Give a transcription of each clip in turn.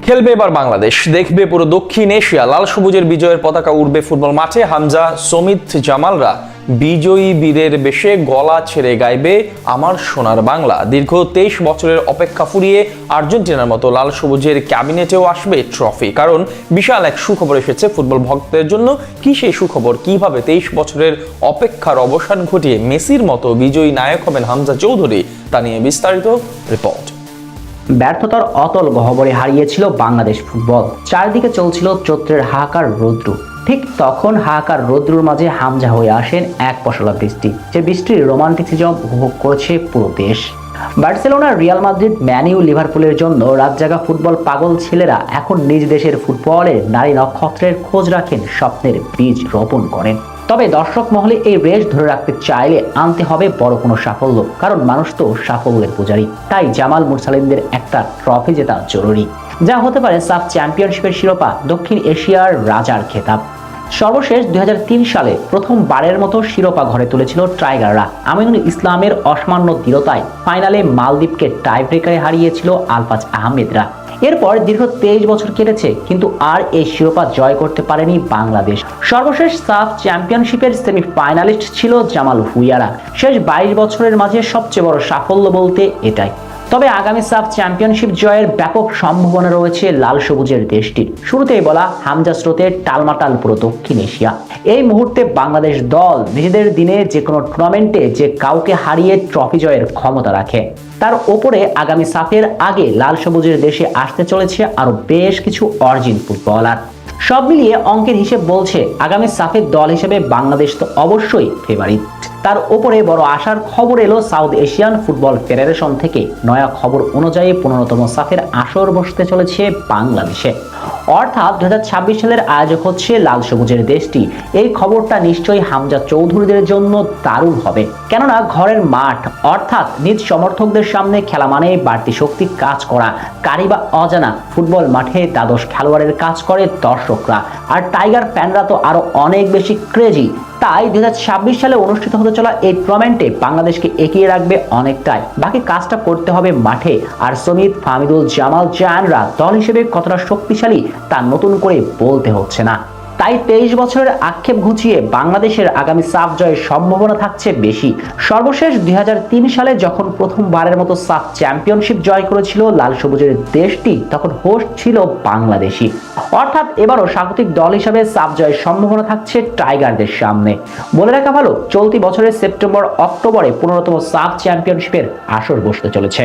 খেলবে এবার বাংলাদেশ, দেখবে পুরো দক্ষিণ এশিয়া। লাল সবুজের বিজয়ের পতাকা উড়বে ফুটবল মাঠে। হামজা, সমিত, জামালরা বিজয়ী বীরের বেশে গলা ছেড়ে গাইবে আমার সোনার বাংলা। দীর্ঘ 23 বছরের অপেক্ষা ফুরিয়ে আর্জেন্টিনার মতো লাল সবুজের ক্যাবিনেটেও আসবে ট্রফি। কারণ বিশাল এক সুখবর এসেছে ফুটবল ভক্তদের জন্য। কি সেই সুখবর? কিভাবে 23 বছরের অপেক্ষার অবসান ঘটিয়ে মেসির মতো বিজয়ী নায়ক হবেন হামজা চৌধুরী, তা নিয়ে বিস্তারিত রিপোর্ট। ব্যর্থতার অতল গহ্বরে হারিয়েছিল বাংলাদেশ ফুটবল। চারদিকে চলছিল চৈত্রের হাহাকার রৌদ্র। ঠিক তখন হাহাকার রৌদ্রুর মাঝে হামজা হয়ে আসেন এক পশলা বৃষ্টি, যে বৃষ্টির রোমান্টিসিজম উপভোগ করেছে পুরো দেশ। Barcelona, Real Madrid, Man U, লিভারপুলের জন্য রাতজাগা ফুটবল পাগল ছেলেরা এখন নিজ দেশের ফুটবলের নারী নক্ষত্রের খোঁজ রাখেন, স্বপ্নের বীজ রোপণ করেন। তবে দর্শক মহলে এই রেশ ধরে রাখতে চাইলে আনতে হবে বড় কোনো সাফল্য, কারণ মানুষ তো সাফল্যের পূজারী। তাই জামাল মুরসালিনদের একটা ট্রফি জেতা জরুরি, যা হতে পারে সাফ চ্যাম্পিয়নশিপের শিরোপা, দক্ষিণ এশিয়ার রাজার খেতাব। সর্বশেষ 2003 সালে প্রথমবারের মতো শিরোপা ঘরে তুলেছিল টাইগাররা। আমিনুল ইসলামের অসামান্য দৃঢ়তায় ফাইনালে মালদ্বীপকে টাই ব্রেকারে হারিয়েছিল আলফাজ আহমেদরা। এরপর দীর্ঘ 23 বছর কেটেছে, কিন্তু আর এই শিরোপা জয় করতে পারেনি বাংলাদেশ। সর্বশেষ সাফ চ্যাম্পিয়নশিপের সেমিফাইনালিস্ট ছিল জামাল ভুঁইয়ারা। শেষ 22 বছরের মাঝে সবচেয়ে বড় সাফল্য বলতে এটাই। তবে আগামী সাফ চ্যাম্পিয়নশিপ জয়ের ব্যাপক সম্ভাবনা রয়েছে লাল সবুজের দেশটির। শুরুতেই বলা হামজা স্রোতের টালমাটাল পুরো দক্ষিণ এশিয়া। এই মুহূর্তে বাংলাদেশ দল নিজেদের দিনে যে কোনো টুর্নামেন্টে যে কাউকে হারিয়ে ট্রফি জয়ের ক্ষমতা রাখে। তার ওপরে আগামী সাফের আগে লাল সবুজের দেশে আসতে চলেছে আরো বেশ কিছু অরিজিন ফুটবলার। সব মিলিয়ে অঙ্কের হিসেব বলছে আগামী সাফের দল হিসেবে বাংলাদেশ তো অবশ্যই ফেভারিট। তার উপরে বড় আশার খবর এলো সাউথ এশিয়ান ফুটবল ফেডারেশন থেকে। নয়া খবর অনুযায়ী 15তম সাফের আসর বসতে চলেছে বাংলাদেশে, অর্থাৎ 2026 সালের আয়োজক হচ্ছে লাল সবুজের দেশটি। এই খবরটা নিশ্চয়ই হামজা চৌধুরীদের জন্য দারুণ হবে, কেননা ঘরের মাঠ অর্থাৎ নিজ সমর্থকদের সামনে খেলা মানে বাড়তি শক্তি কাজ করা। কারি বা অজানা ফুটবল মাঠে দ্বাদশ খেলোয়াড়ের কাজ করে দর্শকরা, আর টাইগার ফ্যানরা তো আরো অনেক বেশি ক্রেজি। তাই 2026 সালে অনুষ্ঠিত হতে চলা এই টুর্নামেন্টে বাংলাদেশকে এগিয়ে রাখবে অনেকটাই। বাকি কাজটা করতে হবে মাঠে। আর সমিত, ফাহমিদুল, জামাল, জায়ানরা দল হিসেবে কতটা শক্তিশালী তা নতুন করে বলতে হচ্ছে না। তাই 23 বছরের আক্ষেপ ঘুচিয়ে বাংলাদেশের আগামী সাফ জয়ের সম্ভাবনা থাকছে বেশি। সর্বশেষ 2003 সালে যখন প্রথমবারের মতো সাফ চ্যাম্পিয়নশিপ জয় করেছিল লাল সবুজের দেশটি, তখন হোস্ট ছিল বাংলাদেশি। অর্থাৎ এবারও স্বাগতিক দল হিসেবে সাফ জয়ের সম্ভাবনা থাকছে টাইগারদের সামনে। বলে রাখা ভালো, চলতি বছরের সেপ্টেম্বর অক্টোবরে 15তম সাফ চ্যাম্পিয়নশিপের আসর বসতে চলেছে।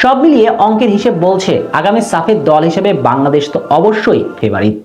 সব মিলিয়ে অঙ্কের হিসেব বলছে আগামী সাফের দল হিসেবে বাংলাদেশ তো অবশ্যই ফেভারিট।